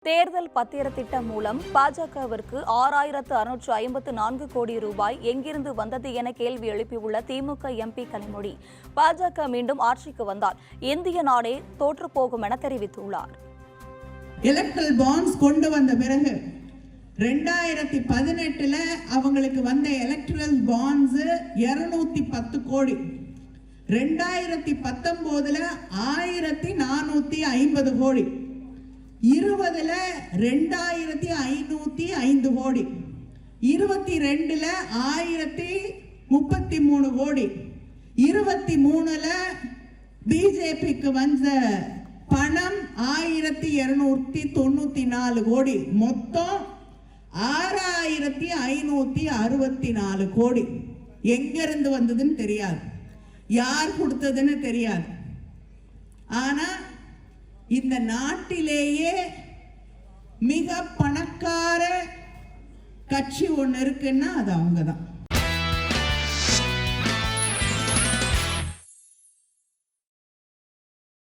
தேர்தல் பத்திர திட்டம் மூலம் பாஜகவிற்கு 6,654 கோடி ரூபாய் எங்கிருந்து வந்தது என கேள்வி எழுப்பியுள்ள திமுக எம்பி கனிமொழி, பாஜக மீண்டும் ஆட்சிக்கு வந்தால் இந்திய நாடே தோற்றுப்போகும் என தெரிவித்துள்ளார். எலக்ட்ரல் பாண்ட்ஸ் கொண்டு வந்த பிறகு 2018 அவங்களுக்கு வந்த எலக்ட்ரல் பாண்ட்ஸ் 210 கோடி, 2019 1450 கோடி, 20 2505 கோடி, 22 1033 கோடி, 23 பிஜேபிக்கு வந்த பணம் 1294 கோடி, மொத்தம் 6564 கோடி. எங்கிருந்து வந்ததுன்னு தெரியாது, யார் கொடுத்ததுன்னு தெரியாது. ஆனா இந்த நாட்டிலேயே மிக பணக்கார கட்சி ஒன்று இருக்குன்னா அது அவங்க தான்.